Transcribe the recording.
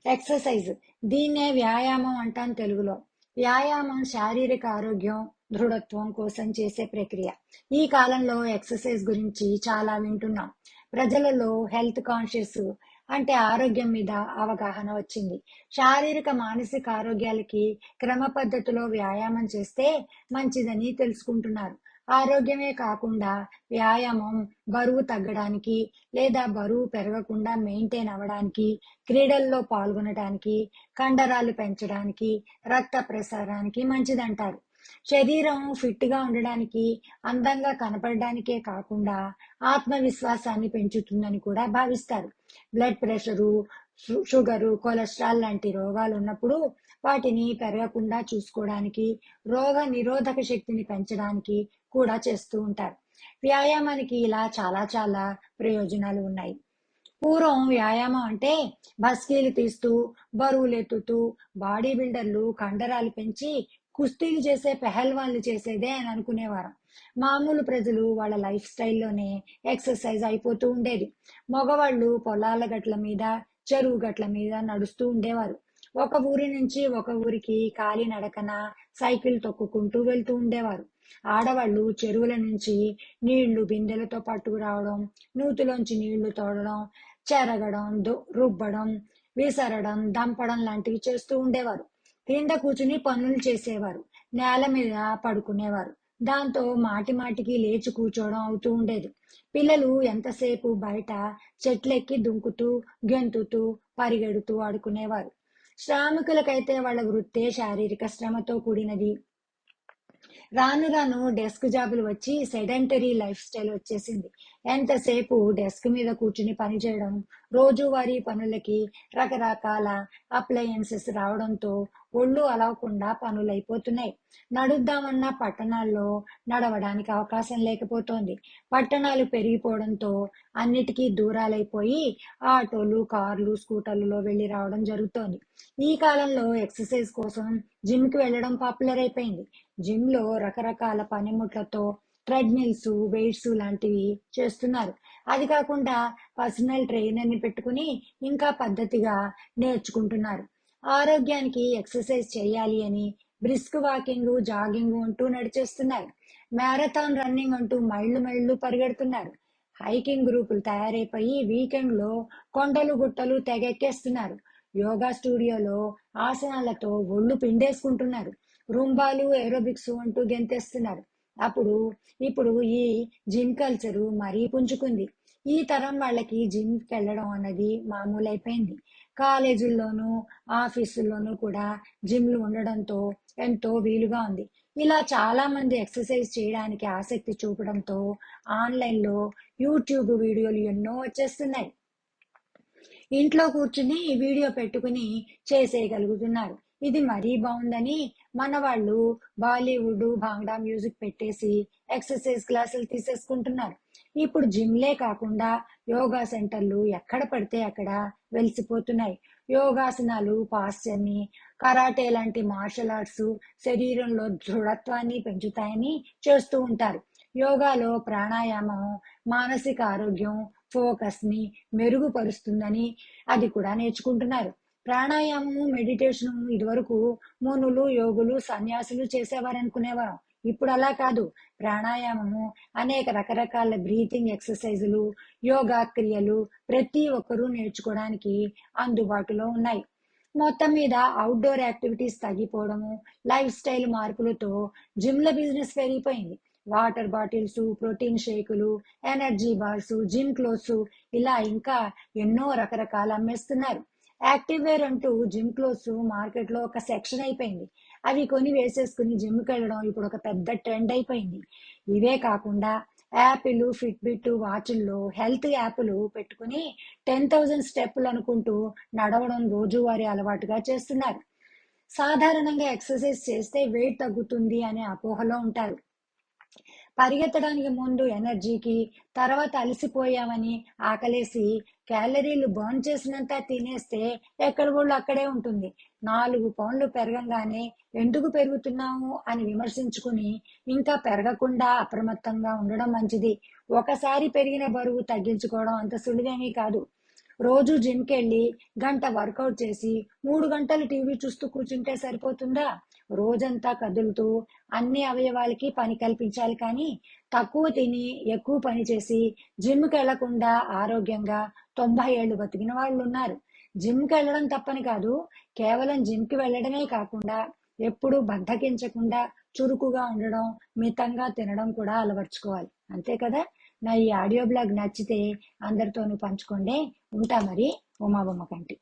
Exercise దీన్నే వ్యాయామం అంటాం తెలుగులో. వ్యాయామం శారీరక ఆరోగ్యం, దృఢత్వం కోసం చేసే ప్రక్రియ. ఈ కాలంలో ఎక్సర్సైజ్ గురించి చాలా వింటున్నాం. ప్రజలలో హెల్త్ కాన్షియస్ అంటే ఆరోగ్యం మీద అవగాహన వచ్చింది. శారీరక మానసిక ఆరోగ్యాలకి క్రమ పద్ధతిలో వ్యాయామం చేస్తే మంచిదని తెలుసుకుంటున్నారు. ఆరోగ్యమే కాకుండా వ్యాయామం బరువు తగ్గడానికి లేదా బరువు పెరగకుండా మెయింటైన్ అవ్వడానికి, క్రీడల్లో పాల్గొనడానికి, కండరాలు పెంచడానికి, రక్త ప్రసారానికి మంచిదంటారు. శరీరం ఫిట్ గా ఉండడానికి, అందంగా కనపడడానికే కాకుండా ఆత్మవిశ్వాసాన్ని పెంచుతుందని కూడా భావిస్తారు. బ్లడ్ ప్రెషరు, షుగరు, కొలెస్ట్రాల్ లాంటి రోగాలు ఉన్నప్పుడు వాటిని పెరగకుండా చూసుకోవడానికి, రోగ నిరోధక శక్తిని పెంచడానికి కూడా చేస్తూ ఉంటారు. వ్యాయామానికి ఇలా చాలా ప్రయోజనాలు ఉన్నాయి. పూర్వం వ్యాయామం అంటే బస్కీలు తీస్తూ, బరువులు ఎత్తుతూ, బాడీ బిల్డర్లు కండరాలు పెంచి కుస్తీలు చేసే పెహల్వాన్లు చేసేదే అని అనుకునేవారు. మామూలు ప్రజలు వాళ్ళ లైఫ్ స్టైల్లోనే ఎక్సర్సైజ్ అయిపోతూ ఉండేది. మగవాళ్ళు పొలాల గట్ల మీద, చెరువు గట్ల మీద నడుస్తూ ఉండేవారు. ఒక ఊరి నుంచి ఒక ఊరికి కాలినడకన సైకిల్ తొక్కుకుంటూ వెళ్తూ ఉండేవారు. ఆడవాళ్ళు చెరువుల నుంచి నీళ్లు బిందెలతో పట్టుకురావడం, నూతిలోంచి నీళ్లు తోడడం, చెరగడం, రుబ్బడం, విసరడం, దంపడం లాంటివి చేస్తూ ఉండేవారు. క్రింద కూర్చుని పనులు చేసేవారు. నేల మీద పడుకునేవారు. దాంతో మాటి మాటికి లేచి కూర్చోవడం అవుతూ ఉండేది. పిల్లలు ఎంతసేపు బయట చెట్లెక్కి దుంకుతూ, గెంతుతూ, పరిగెడుతూ ఆడుకునేవారు. శ్రామికులకైతే వాళ్ళ వృత్తే శారీరక శ్రమతో కూడినది. రాను రాను డెస్క్ జాబులు వచ్చి సెడెంటరీ లైఫ్ స్టైల్ వచ్చేసింది. ఎంతసేపు డెస్క్ మీద కూర్చుని పనిచేయడం, రోజువారీ పనులకి రకరకాల అప్లయన్సెస్ రావడంతో ఒళ్ళు అలవకుండా పనులైపోతున్నాయి. నడుద్దామన్నా పట్టణాల్లో నడవడానికి అవకాశం లేకపోతోంది. పట్టణాలు పెరిగిపోవడంతో అన్నిటికీ దూరాలైపోయి ఆటోలు, కార్లు, స్కూటర్లలో వెళ్లి రావడం జరుగుతోంది. ఈ కాలంలో ఎక్సర్సైజ్ కోసం జిమ్ కి వెళ్లడం పాపులర్ అయిపోయింది. జిమ్ లో రకరకాల పనిముట్లతో ట్రెడ్మిల్స్, వెయిట్స్ లాంటివి చేస్తున్నారు. అది కాకుండా పర్సనల్ ట్రైనర్ ని పెట్టుకుని ఇంకా పద్ధతిగా నేర్చుకుంటున్నారు. ఆరోగ్యానికి ఎక్సర్సైజ్ చేయాలి అని బ్రిస్క్ వాకింగ్, జాగింగ్ అంటూ నడిచేస్తున్నారు. మ్యారథాన్ రన్నింగ్ అంటూ మైళ్ళు పరిగెడుతున్నారు. హైకింగ్ గ్రూపులు తయారైపోయి వీకెండ్ లో కొండలు గుట్టలు తెగెక్కేస్తున్నారు. యోగా స్టూడియోలో ఆసనాలతో ఒళ్ళు పిండేసుకుంటున్నారు. రూంబాలు, ఏరోబిక్స్ అంటూ గెంతేస్తున్నారు. ఇప్పుడు ఈ జిమ్ కల్చరు మరీ పుంజుకుంది. ఈ తరం వాళ్ళకి జిమ్కి వెళ్ళడం అన్నది మామూలైపోయింది. కాలేజీల్లోనూ, ఆఫీసుల్లోనూ కూడా జిమ్లు ఉండడంతో ఎంతో వీలుగా ఉంది. ఇలా చాలా మంది ఎక్సర్సైజ్ చేయడానికి ఆసక్తి చూపడంతో ఆన్లైన్లో యూట్యూబ్ వీడియోలు ఎన్నో వచ్చేస్తున్నాయి. ఇంట్లో కూర్చుని వీడియో పెట్టుకుని చేసేయగలుగుతున్నారు. ఇది మరీ బాగుందని మన వాళ్ళు బాలీవుడ్, భాంగ్డా మ్యూజిక్ పెట్టేసి ఎక్సర్సైజ్ క్లాసులు తీసేసుకుంటున్నారు. ఇప్పుడు జిమ్లే కాకుండా యోగా సెంటర్లు ఎక్కడ పడితే అక్కడ వెలిసిపోతున్నాయి. యోగాసనాలు పాశ్చర్ని, కరాటే లాంటి మార్షల్ ఆర్ట్స్ శరీరంలో దృఢత్వాన్ని పెంచుతాయని చేస్తూ ఉంటారు. యోగాలో ప్రాణాయామం మానసిక ఆరోగ్యం, ఫోకస్ ని మెరుగుపరుస్తుందని అది కూడా నేర్చుకుంటున్నారు. ప్రాణాయామము, మెడిటేషన్ ఇదివరకు మునులు, యోగులు, సన్యాసులు చేసేవారు అనుకునేవారు. ఇప్పుడు అలా కాదు. ప్రాణాయామము అనేక రకరకాల బ్రీతింగ్ ఎక్సర్సైజులు, యోగా క్రియలు ప్రతి ఒక్కరూ నేర్చుకోవడానికి అందుబాటులో ఉన్నాయి. మొత్తం మీద అవుట్డోర్ యాక్టివిటీస్ తగ్గిపోవడము, లైఫ్ స్టైల్ మార్పులతో జిమ్ల బిజినెస్ పెరిగిపోయింది. వాటర్ బాటిల్స్, ప్రోటీన్ షేకులు, ఎనర్జీ బార్స్, జిమ్ క్లోత్స్ ఇలా ఇంకా ఎన్నో రకరకాలు అమ్మేస్తున్నారు. యాక్టివ్ వేర్ అంటూ జిమ్ క్లోత్స్ మార్కెట్ లో ఒక సెక్షన్ అయిపోయింది. అవి కొని వేసేసుకుని జిమ్కి వెళ్ళడం ఇప్పుడు ఒక పెద్ద ట్రెండ్ అయిపోయింది. ఇవే కాకుండా యాపిల్, ఫిట్బిట్, వాచ్ల్లో హెల్త్ యాప్లు పెట్టుకుని 10,000 స్టెప్పులు అనుకుంటూ నడవడం రోజువారీ అలవాటుగా చేస్తున్నారు. సాధారణంగా ఎక్సర్సైజ్ చేస్తే వెయిట్ తగ్గుతుంది అనే అపోహలో ఉంటారు. పరిగెత్తడానికి ముందు ఎనర్జీకి, తర్వాత అలసిపోయామని, ఆకలేసి క్యాలరీలు బర్న్ చేసినంత తినేస్తే ఎక్కడ ఊళ్ళు అక్కడే ఉంటుంది. 4 పౌండ్లు పెరగంగానే ఎందుకు పెరుగుతున్నాము అని విమర్శించుకుని ఇంకా పెరగకుండా అప్రమత్తంగా ఉండడం మంచిది. ఒకసారి పెరిగిన బరువు తగ్గించుకోవడం అంత సులువేమీ కాదు. రోజు జిమ్కి వెళ్ళి గంట వర్కౌట్ చేసి 3 గంటలు టీవీ చూస్తూ కూర్చుంటే సరిపోతుందా? రోజంతా కదులుతూ అన్ని అవయవాలకి పని కల్పించాలి, కానీ తక్కువ తిని ఎక్కువ పని చేసి జిమ్కి వెళ్లకుండా ఆరోగ్యంగా 90 ఏళ్ళు బతికిన వాళ్ళు ఉన్నారు. జిమ్కి వెళ్ళడం తప్పని కాదు, కేవలం జిమ్కి వెళ్ళడమే కాకుండా ఎప్పుడూ బద్ధకించకుండా చురుకుగా ఉండడం, మితంగా తినడం కూడా అలవర్చుకోవాలి. అంతే కదా? నా ఈ ఆడియో బ్లాగ్ నచ్చితే అందరితోనూ పంచుకోండి. ఉంటా మరి. ఉమాబొమ్మ కంటి.